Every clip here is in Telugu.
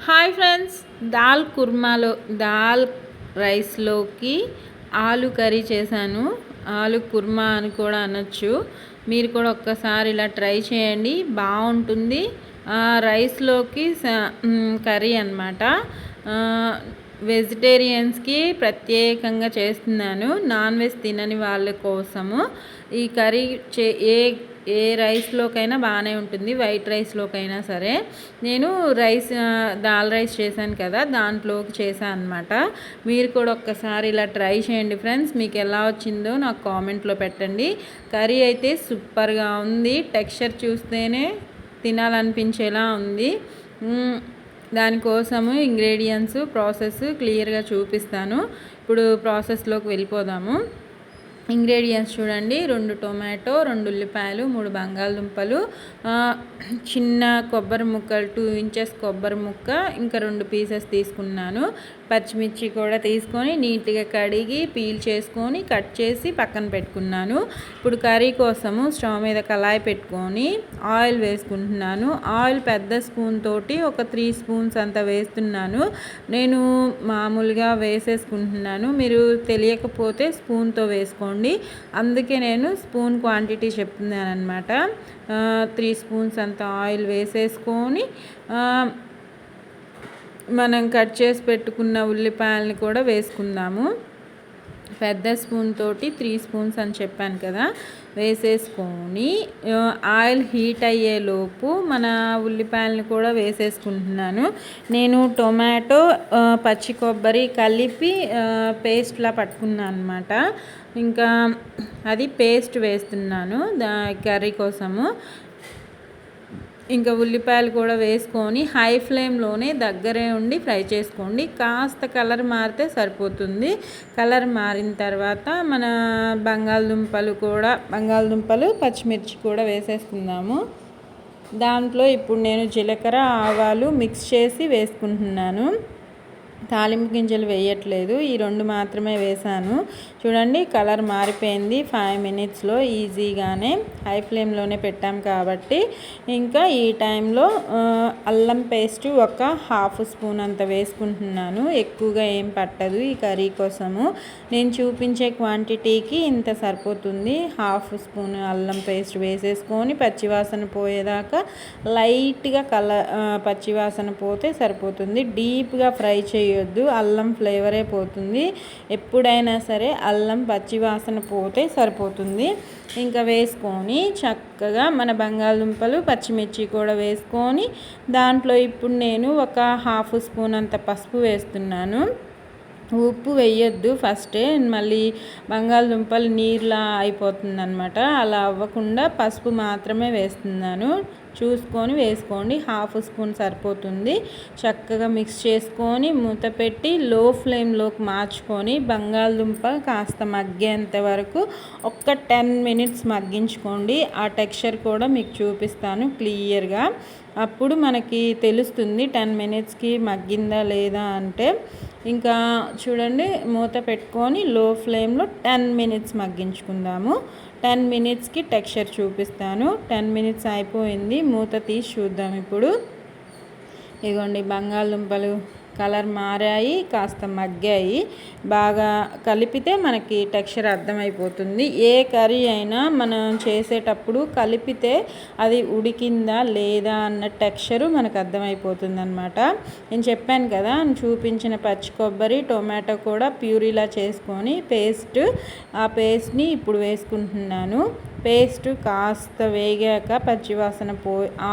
హాయ్ ఫ్రెండ్స్, దాల్ కుర్మాలో దాల్ రైస్లోకి ఆలు కర్రీ చేశాను. ఆలు కుర్మా అని కూడా అనొచ్చు. మీరు కూడా ఒక్కసారి ఇలా ట్రై చేయండి, బాగుంటుంది. రైస్లోకి కర్రీ అన్నమాట. వెజిటేరియన్స్కి ప్రత్యేకంగా చేస్తున్నాను, నాన్ వెజ్ తినని వాళ్ళ కోసము. ఈ కర్రీ ఏ ఏ రైస్లోకైనా బాగానే ఉంటుంది, వైట్ రైస్లోకైనా సరే. నేను దాల్ రైస్ చేశాను కదా, దాంట్లోకి చేశాను అనమాట. మీరు కూడా ఒక్కసారి ఇలా ట్రై చేయండి ఫ్రెండ్స్. మీకు ఎలా వచ్చిందో నాకు కామెంట్లో పెట్టండి. కర్రీ అయితే సూపర్గా ఉంది, టెక్స్చర్ చూస్తేనే తినాలనిపించేలా ఉంది. దానికోసము ఇంగ్రీడియంట్స్ ప్రాసెస్ క్లియర్గా చూపిస్తాను. ఇప్పుడు ప్రాసెస్లోకి వెళ్ళిపోదాము. ఇంగ్రీడియంట్స్ చూడండి: 2 టొమాటో, 2 ఉల్లిపాయలు, 3 బంగాళదుంపలు, చిన్న కొబ్బరి ముక్కలు 2 ఇంచెస్ కొబ్బరి ముక్క, ఇంకా 2 పీసెస్ తీసుకున్నాను. పచ్చిమిర్చి కూడా తీసుకొని నీట్గా కడిగి పీల్ చేసుకొని కట్ చేసి పక్కన పెట్టుకున్నాను. ఇప్పుడు కర్రీ కోసము స్టవ్ మీద కళాయి పెట్టుకొని ఆయిల్ వేసుకుంటున్నాను. ఆయిల్ పెద్ద స్పూన్ తోటి ఒక 3 స్పూన్స్ అంత వేస్తున్నాను. నేను మామూలుగా వేసేసుకుంటున్నాను, మీరు తెలియకపోతే స్పూన్తో వేసుకోండి. అందుకే నేను స్పూన్ క్వాంటిటీ చెప్తున్నాను అనమాట. 3 స్పూన్స్ అంత ఆయిల్ వేసేసుకొని మనం కట్ చేసి పెట్టుకున్న ఉల్లిపాయలని కూడా వేసుకుందాము. పెద్ద స్పూన్ తోటి 3 స్పూన్స్ అని చెప్పాను కదా, వేసేసుకొని ఆయిల్ హీట్ అయ్యేలోపు మన ఉల్లిపాయలని కూడా వేసేసుకుంటున్నాను. నేను టొమాటో, పచ్చి కొబ్బరి కలిపి పేస్ట్లా పట్టుకున్నాను అనమాట. ఇంకా అది పేస్ట్ వేస్తున్నాను కర్రీ కోసము. ఇంకా ఉల్లిపాయలు కూడా వేసుకొని హై ఫ్లేమ్లోనే దగ్గరే ఉండి ఫ్రై చేసుకోండి. కాస్త కలర్ మారితే సరిపోతుంది. కలర్ మారిన తర్వాత మన బంగాళదుంపలు పచ్చిమిర్చి కూడా వేసేసుకుందాము. దాంట్లో ఇప్పుడు నేను జీలకర్ర, ఆవాలు మిక్స్ చేసి వేసుకుంటున్నాను. తాలింపు గింజలు వేయట్లేదు, ఈ 2 మాత్రమే వేసాను. చూడండి, కలర్ మారిపోయింది 5 మినిట్స్లో ఈజీగానే. హై ఫ్లేమ్లోనే పెట్టాం కాబట్టి. ఇంకా ఈ టైంలో అల్లం పేస్ట్ ఒక 1/2 స్పూన్ అంత వేసుకుంటున్నాను. ఎక్కువగా ఏం పట్టదు ఈ కర్రీ కోసము. నేను చూపించే క్వాంటిటీకి ఇంత సరిపోతుంది. 1/2 స్పూన్ అల్లం పేస్ట్ వేసేసుకొని పచ్చివాసన పోయేదాకా లైట్గా పచ్చివాసన పోతే సరిపోతుంది. డీప్గా ఫ్రై చేయొద్దు, అల్లం ఫ్లేవరే పోతుంది. ఎప్పుడైనా సరే అల్లం పచ్చివాసన పోతే సరిపోతుంది. ఇంకా వేసుకొని చక్కగా మన బంగాళదుంపలు పచ్చిమిర్చి కూడా వేసుకొని దాంట్లో ఇప్పుడు నేను ఒక 1/2 స్పూన్ అంత పసుపు వేస్తున్నాను. ఉప్పు వేయొద్దు ఫస్టే, మళ్ళీ బంగాళదుంపలు నీరులా అయిపోతుంది అనమాట. అలా అవ్వకుండా పసుపు మాత్రమే వేస్తున్నాను. చూసుకొని వేసుకోండి, 1/2 స్పూన్ సరిపోతుంది. చక్కగా మిక్స్ చేసుకొని మూత పెట్టి లో ఫ్లేమ్లోకి మార్చుకొని బంగాళదుంప కాస్త మగ్గేంత వరకు ఒక 10 మినిట్స్ మగ్గించుకోండి. ఆ టెక్స్చర్ కూడా మీకు చూపిస్తాను క్లియర్గా. అప్పుడు మనకి తెలుస్తుంది 10 మినిట్స్కి మగ్గిందా లేదా అంటే. ఇంకా చూడండి, మూత పెట్టుకొని లో ఫ్లేమ్లో 10 మినిట్స్ మగ్గించుకుందాము. 10 మినిట్స్కి టెక్స్చర్ చూపిస్తాను. 10 మినిట్స్ అయిపోయింది, మూత తీసి చూద్దాం ఇప్పుడు. ఇదిగోండి, బంగాళదుంపలు కలర్ మారాయి, కాస్త మగ్గాయి. బాగా కలిపితే మనకి టెక్స్చర్ అర్థమైపోతుంది. ఏ కర్రీ అయినా మనం చేసేటప్పుడు కలిపితే అది ఉడికిందా లేదా అన్న టెక్స్చరు మనకు అర్థమైపోతుంది అనమాట. నేను చెప్పాను కదా, చూపించిన పచ్చి కొబ్బరి, టొమాటో కూడా ప్యూరీలా చేసుకొని ఆ పేస్ట్ని ఇప్పుడు వేసుకుంటున్నాను. పేస్ట్ కాస్త వేగాక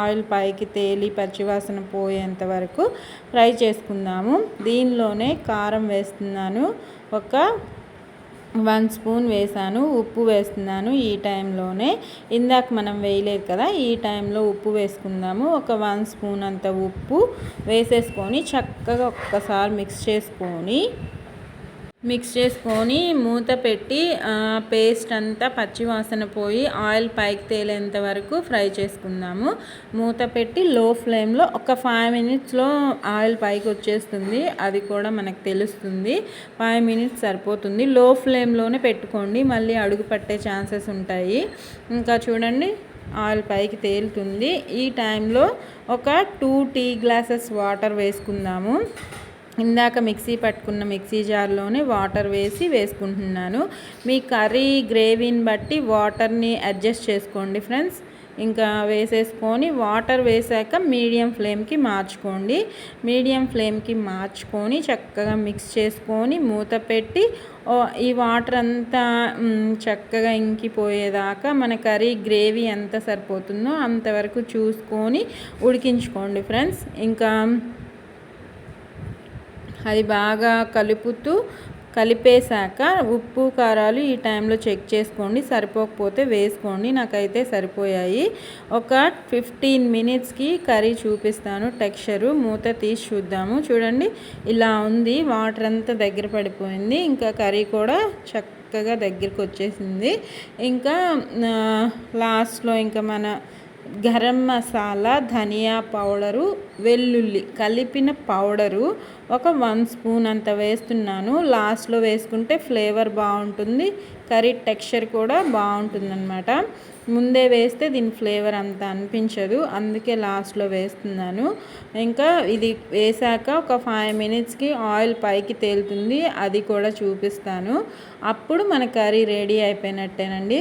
ఆయిల్ పైకి తేలి పచ్చివాసన పోయేంత వరకు ఫ్రై చేసుకుందాము. దీనిలోనే కారం వేస్తున్నాను, ఒక 1 స్పూన్ వేసాను. ఉప్పు వేస్తున్నాను ఈ టైంలోనే. ఇందాక మనం వేయలేదు కదా, ఈ టైంలో ఉప్పు వేసుకుందాము. ఒక 1 స్పూన్ అంత ఉప్పు వేసేసుకొని చక్కగా ఒక్కసారి మిక్స్ చేసుకొని మూత పెట్టి పేస్ట్ అంతా పచ్చివాసన పోయి ఆయిల్ పైకి తేలేంత వరకు ఫ్రై చేసుకుందాము. మూత పెట్టి లో ఫ్లేమ్లో ఒక 5 మినిట్స్లో ఆయిల్ పైకి వచ్చేస్తుంది, అది కూడా మనకు తెలుస్తుంది. 5 మినిట్స్ సరిపోతుంది. లో ఫ్లేమ్లోనే పెట్టుకోండి, మళ్ళీ అడుగు పట్టే ఛాన్సెస్ ఉంటాయి. ఇంకా చూడండి, ఆయిల్ పైకి తేలుతుంది. ఈ టైంలో ఒక 2 టీ గ్లాసెస్ వాటర్ వేసుకుందాము. ఇందాక మిక్సీ పట్టుకున్న మిక్సీ జార్లోనే వాటర్ వేసుకుంటున్నాను. మీ కర్రీ గ్రేవీని బట్టి వాటర్ని అడ్జస్ట్ చేసుకోండి ఫ్రెండ్స్. ఇంకా వేసేసుకొని వాటర్ వేసాక మీడియం ఫ్లేమ్కి మార్చుకోండి. మీడియం ఫ్లేమ్కి మార్చుకొని చక్కగా మిక్స్ చేసుకొని మూత పెట్టి ఈ వాటర్ అంతా చక్కగా ఇంకిపోయేదాకా మన కర్రీ గ్రేవీ ఎంత సరిపోతుందో అంతవరకు చూసుకొని ఉడికించుకోండి ఫ్రెండ్స్. ఇంకా అది బాగా కలిపేశాక ఉప్పు కారాలు ఈ టైంలో చెక్ చేసుకోండి. సరిపోకపోతే వేసుకోండి. నాకైతే సరిపోయాయి. ఒక 15 మినిట్స్కి కర్రీ చూపిస్తాను. టెక్స్చరు మూత తీసి చూద్దాము. చూడండి ఇలా ఉంది. వాటర్ అంతా దగ్గర పడిపోయింది. ఇంకా కర్రీ కూడా చక్కగా దగ్గరికి వచ్చేసింది. ఇంకా లాస్ట్లో ఇంకా మన గరం మసాలా, ధనియా పౌడరు, వెల్లుల్లి కలిపిన పౌడరు ఒక 1 స్పూన్ అంత వేస్తున్నాను. లాస్ట్లో వేసుకుంటే ఫ్లేవర్ బాగుంటుంది, కర్రీ టెక్స్చర్ కూడా బాగుంటుందన్నమాట. ముందే వేస్తే దీని ఫ్లేవర్ అంత అనిపించదు, అందుకే లాస్ట్లో వేస్తున్నాను. ఇంకా ఇది వేసాక ఒక 5 మినిట్స్కి ఆయిల్ పైకి తేలుతుంది, అది కూడా చూపిస్తాను. అప్పుడు మన కర్రీ రెడీ అయిపోయినట్టేనండి.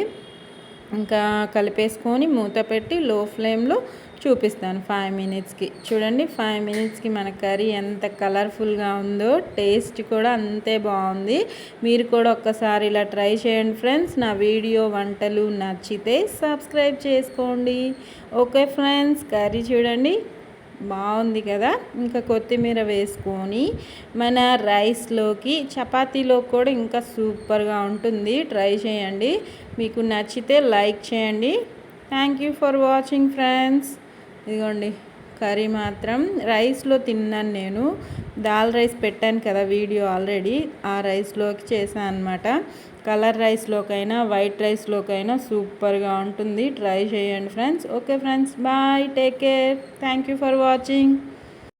ఇంకా కలిపేసుకొని మూత పెట్టి లో ఫ్లేమ్లో చూపిస్తాను 5 మినిట్స్కి. చూడండి 5 మినిట్స్కి మన కర్రీ ఎంత కలర్ఫుల్గా ఉందో, టేస్ట్ కూడా అంతే బాగుంది. మీరు కూడా ఒక్కసారి ఇలా ట్రై చేయండి ఫ్రెండ్స్. నా వీడియో వంటలు నచ్చితే సబ్స్క్రైబ్ చేసుకోండి. ఓకే ఫ్రెండ్స్, కర్రీ చూడండి బాగుంది కదా. ఇంకా కొత్తిమీర వేసుకొని మన రైస్లోకి, చపాతీలో కూడా ఇంకా సూపర్గా ఉంటుంది. ట్రై చేయండి. మీకు నచ్చితే లైక్ చేయండి. Thank you for watching friends. ఇదిగోండి కర్రీ మాత్రం రైస్లో తిన్నాను నేను. దాల్ రైస్ పెట్టాను కదా వీడియో ఆల్రెడీ, ఆ రైస్లోకి చేశాను అనమాట. కలర్ రైస్లోకైనా వైట్ రైస్లోకైనా సూపర్గా ఉంటుంది. ట్రై చేయండి friends. Okay friends, bye, take care, thank you for watching.